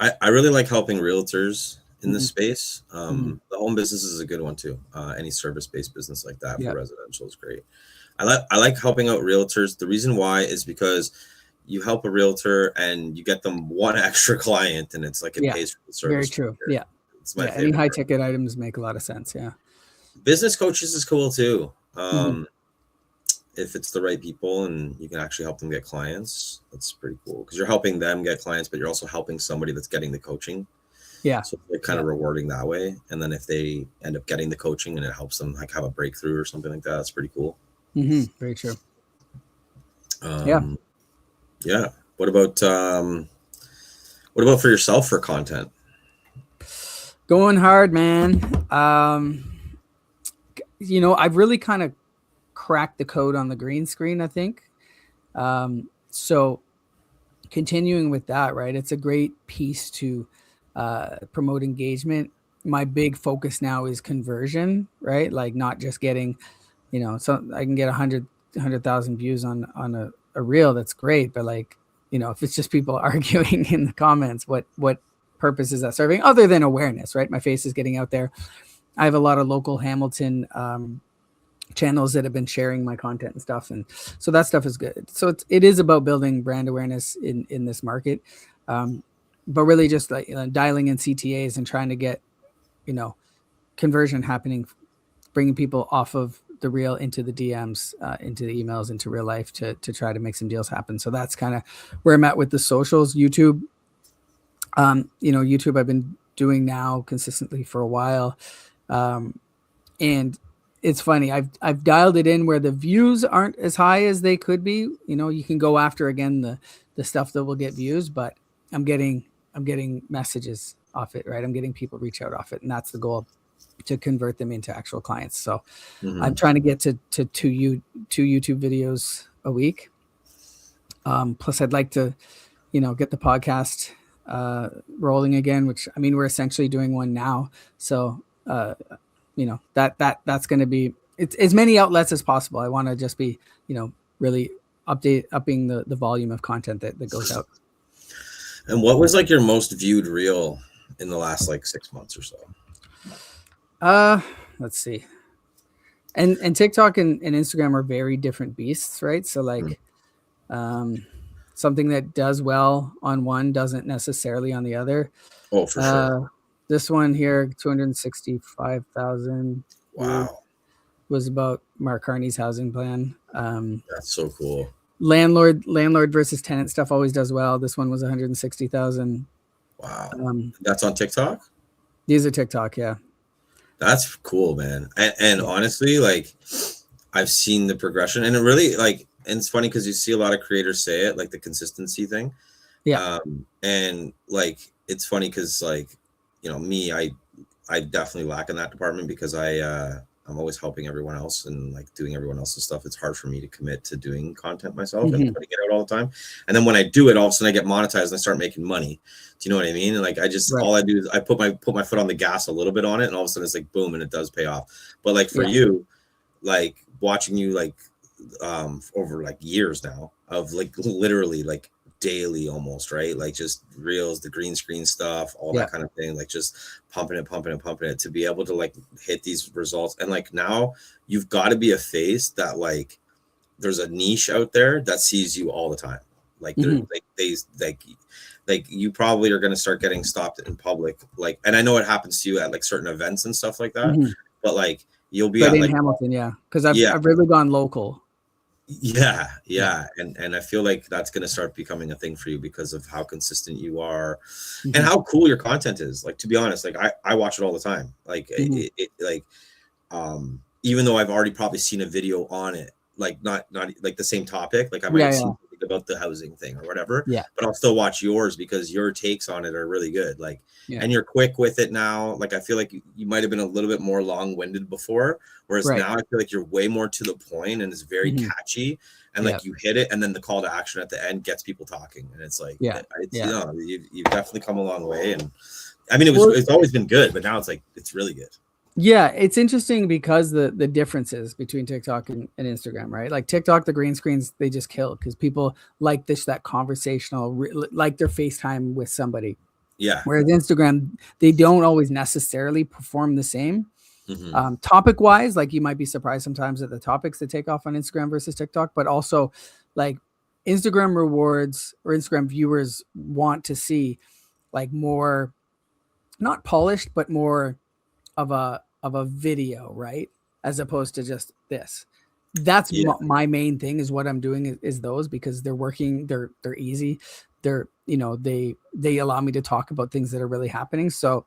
I really like helping realtors in this space. The home business is a good one too. Any service-based business like that for residential is great. I like helping out realtors. The reason why is because you help a realtor and you get them one extra client, and it's like it pays for the service. Very true. Yeah. It's my favorite. Any high ticket items make a lot of sense. Yeah. Business coaches is cool too. If it's the right people and you can actually help them get clients, that's pretty cool because you're helping them get clients, but you're also helping somebody that's getting the coaching. Yeah. So they're kind of rewarding that way. And then if they end up getting the coaching and it helps them like have a breakthrough or something like that, that's pretty cool. Very true. Yeah. What about for yourself for content? Going hard, man. You know, I've really kind of cracked the code on the green screen, I think. So continuing with that, right? It's a great piece to promote engagement. My big focus now is conversion, right? Like not just getting, you know, so I can get 100,000 views on a reel. That's great. But like, you know, if it's just people arguing in the comments, what purpose is that serving other than awareness, right? My face is getting out there. I have a lot of local Hamilton channels that have been sharing my content and stuff. And so that stuff is good. So it is about building brand awareness in this market. But really just like, you know, dialing in CTAs and trying to get, you know, conversion happening, bringing people off of the reel into the DMs, into the emails, into real life to try to make some deals happen. So that's kind of where I'm at with the socials. YouTube, you know, YouTube I've been doing now consistently for a while. And it's funny, I've dialed it in where the views aren't as high as they could be. You know, you can go after again the stuff that will get views, but I'm getting messages off it, right? I'm getting people reach out off it, and that's the goal, to convert them into actual clients. So I'm trying to get to two YouTube videos a week. Plus I'd like to, you know, get the podcast rolling again, which, I mean, we're essentially doing one now. So, you know, that's going to be, it's as many outlets as possible. I want to just be, you know, really upping the volume of content that goes out. And what was like your most viewed reel in the last like 6 months or so? Let's see. And TikTok and Instagram are very different beasts, right? So like something that does well on one doesn't necessarily on the other. Oh, for sure. This one here, 265,000 Wow. was about Mark Carney's housing plan. That's so cool. Landlord versus tenant stuff always does well. This one was 160,000. Wow. That's on TikTok? These are TikTok, yeah. That's cool, man. And honestly, like I've seen the progression, and it really like, and it's funny because you see a lot of creators say it, like the consistency thing. Yeah. And like it's funny because like, you know, me, I definitely lack in that department because I'm always helping everyone else and like doing everyone else's stuff. It's hard for me to commit to doing content myself and putting it out all the time. And then when I do it, all of a sudden I get monetized and I start making money. Do you know what I mean? And like I just all I do is I put my foot on the gas a little bit on it, and all of a sudden it's like boom, and it does pay off. But like for you, like watching you like over like years now of like literally like daily almost, right? Like just reels, the green screen stuff, all that kind of thing, like just pumping it to be able to like hit these results. And like now you've got to be a face that like there's a niche out there that sees you all the time. Like they're like you probably are going to start getting stopped in public, like, and I know it happens to you at like certain events and stuff like that, but like you'll be at in like Hamilton, because I've really gone local. And I feel like that's going to start becoming a thing for you because of how consistent you are and how cool your content is. Like, to be honest, like I watch it all the time. Like even though I've already probably seen a video on it, like not like the same topic, like I might see something about the housing thing or whatever, but I'll still watch yours because your takes on it are really good. Like, and you're quick with it now. Like, I feel like you might've been a little bit more long-winded before, whereas now I feel like you're way more to the point and it's very catchy, and like you hit it, and then the call to action at the end gets people talking, and it's like, you know, you've definitely come a long way. And I mean, it's always been good, but now it's like, it's really good. Yeah, it's interesting because the differences between TikTok and Instagram, right? Like TikTok, the green screens, they just kill because people like that conversational, like their FaceTime with somebody. Yeah. Whereas Instagram, they don't always necessarily perform the same. Topic wise, like you might be surprised sometimes at the topics that take off on Instagram versus TikTok, but also like Instagram rewards or Instagram viewers want to see like more, not polished, but more of a video, right? As opposed to just this. That's my main thing is what I'm doing is those, because they're working, they're easy. They're, you know, they allow me to talk about things that are really happening. So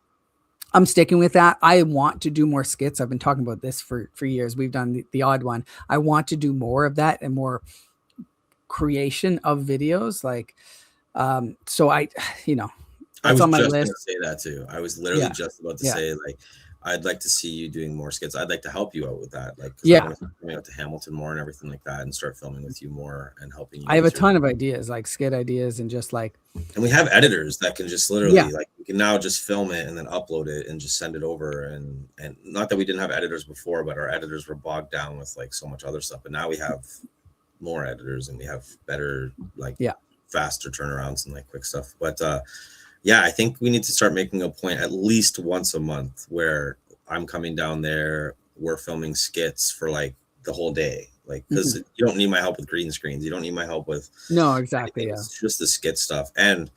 I'm sticking with that. I want to do more skits. I've been talking about this for years. We've done the odd one. I want to do more of that and more creation of videos. Like, so I, you know, I was on my just list. Going to say that too. I was literally just about to say, like, I'd like to see you doing more skits. I'd like to help you out with that. Like, I want to start coming out to Hamilton more and everything like that, and start filming with you more and helping you. I have a ton of ideas, like skit ideas, and just like. And we have editors that can just literally like, we can now just film it and then upload it and just send it over. And not that we didn't have editors before, but our editors were bogged down with like so much other stuff. But now we have more editors and we have better, like faster turnarounds and like quick stuff. But I think we need to start making a point at least once a month where I'm coming down there, we're filming skits for like the whole day. Like, because you don't need my help with green screens. You don't need my help with anything. It's just the skit stuff. And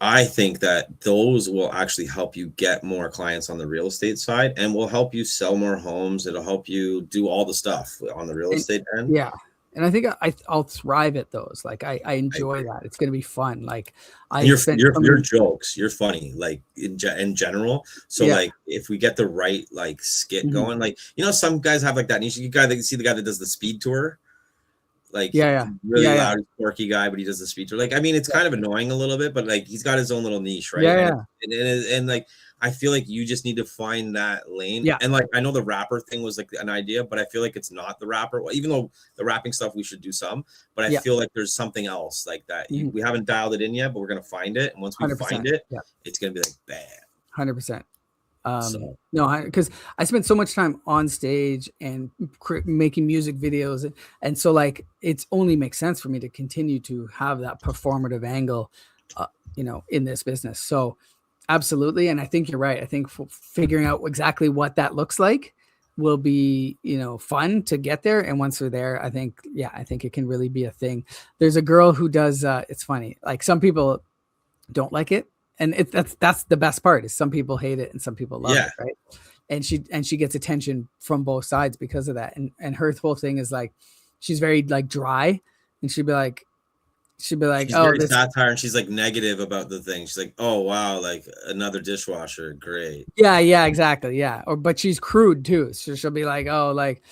I think that those will actually help you get more clients on the real estate side, and will help you sell more homes. It'll help you do all the stuff on the real estate end. Yeah. And I think I'll thrive at those. Like I enjoy that. It's going to be fun. Like your jokes, you're funny, like in general. So like if we get the right like skit going, like, you know, some guys have like that niche. You see the guy that does the speed tour, like really loud, quirky guy, but he does the speed tour. Like, I mean, it's kind of annoying a little bit, but like he's got his own little niche, right? And like I feel like you just need to find that lane. And like I know the rapper thing was like an idea, but I feel like it's not the rapper. Well, even though the rapping stuff we should do some, but I feel like there's something else like that. We haven't dialed it in yet, but we're gonna find it. And once we find it, it's gonna be like bam. 100%. So No, because I spent so much time on stage and making music videos, and so like it's only makes sense for me to continue to have that performative angle, in this business. So absolutely, and I think you're right. I think figuring out exactly what that looks like will be fun to get there, and once we're there, I think it can really be a thing. There's a girl who does. It's funny. Like some people don't like it, and that's the best part is some people hate it and some people love yeah, it, right? And she gets attention from both sides because of that. And her whole thing is like she's very like dry, and she'd be like, she's oh, very this. satire and she's like negative about the thing. She's like, oh wow, like another dishwasher, great. Yeah, exactly. Yeah. But she's crude too. So she'll be like, oh, like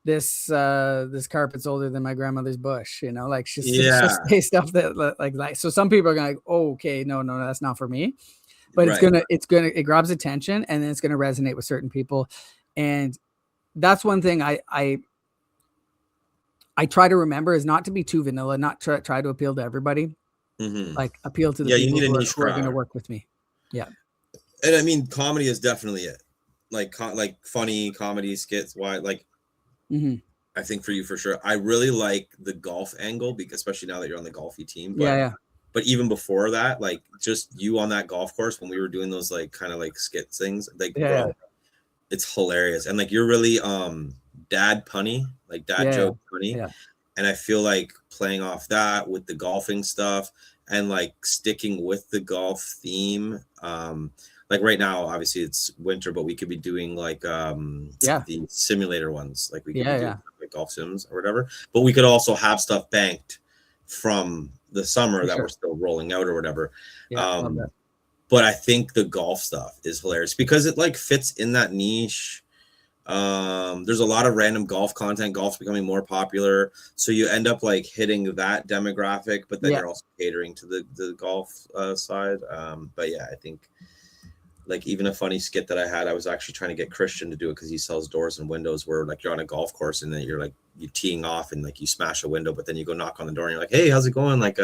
this carpet's older than my grandmother's bush, like she'll Yeah, say stuff that like so some people are gonna like, oh, okay, no, that's not for me. But right. it grabs attention, and then it's gonna resonate with certain people. And that's one thing I try to remember is not to be too vanilla, not try to appeal to everybody, Mm-hmm. like appeal to the Yeah, you people need a who niche are going to crowd. work with me. Yeah. And I mean, comedy is definitely it. Like, like funny comedy skits. Why? Like, Mm-hmm. I think for you for sure. I really like the golf angle because, especially now that you're on the Golfi team. Yeah. But even before that, like just you on that golf course when we were doing those like kind of like skit things, like Yeah. bro, it's hilarious. And like you're really dad punny, like dad joke punny. Yeah. And I feel like playing off that with the golfing stuff and like sticking with the golf theme. Like right now, obviously it's winter, but we could be doing like the simulator ones, like we could be doing like golf sims or whatever. But we could also have stuff banked from the summer that we're still rolling out or whatever. Love that. But I think the golf stuff is hilarious because it like fits in that niche. There's a lot of random golf content. Golf's becoming more popular, so you end up like hitting that demographic, but then you're also catering to the golf side. But yeah, I think like even a funny skit that I had, I was actually trying to get Christian to do it because he sells doors and windows where like you're on a golf course and then you're like you teeing off and like you smash a window, but then you go knock on the door and you're like, hey, how's it going? Like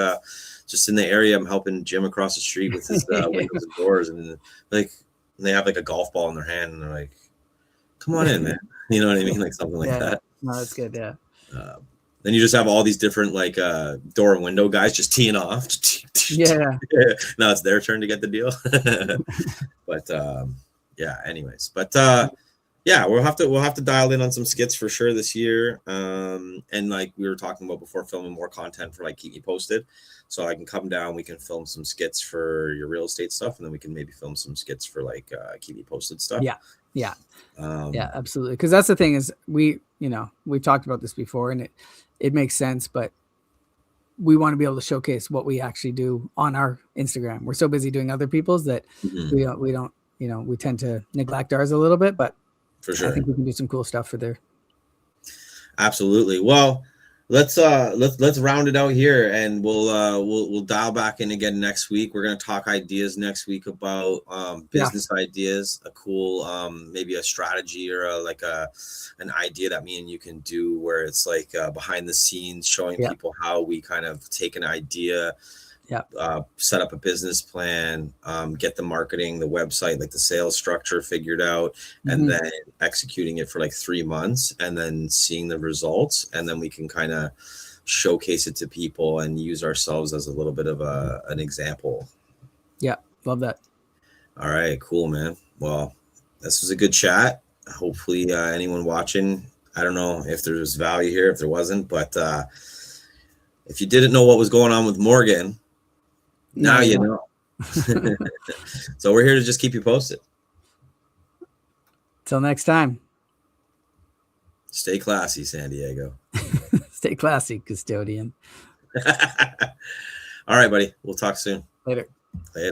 just in the area, I'm helping Jim across the street with his windows and doors, and like and they have like a golf ball in their hand and they're like, come on in, man. You know what I mean? Like something like that. No, that's good. Yeah. Then you just have all these different like door and window guys just teeing off. Yeah. Now it's their turn to get the deal. But yeah, anyways. But yeah, we'll have to dial in on some skits for sure this year. And like we were talking about before, filming more content for like keep me posted. So I can come down, we can film some skits for your real estate stuff, and then we can maybe film some skits for like keep me posted stuff. Yeah, absolutely. Because that's the thing is we've talked about this before, and it makes sense, but we want to be able to showcase what we actually do on our Instagram. We're so busy doing other people's that we don't, we tend to neglect ours a little bit, but for sure, I think we can do some cool stuff for there. Absolutely. Well, let's round it out here, and we'll dial back in again next week. We're gonna talk ideas next week about business ideas, a cool maybe a strategy or an idea that me and you can do where it's like behind the scenes showing people how we kind of take an idea, set up a business plan, get the marketing, the website, like the sales structure figured out, and then executing it for like 3 months and then seeing the results. And then we can kind of showcase it to people and use ourselves as a little bit of an example. Yeah. Love that. All right, cool, man. Well, this was a good chat. Hopefully anyone watching, I don't know if there's value here, if there wasn't, but if you didn't know what was going on with Morgan, now you know. So we're here to just keep you posted. Till next time. Stay classy, San Diego. Stay classy, custodian. All right, buddy. We'll talk soon. Later.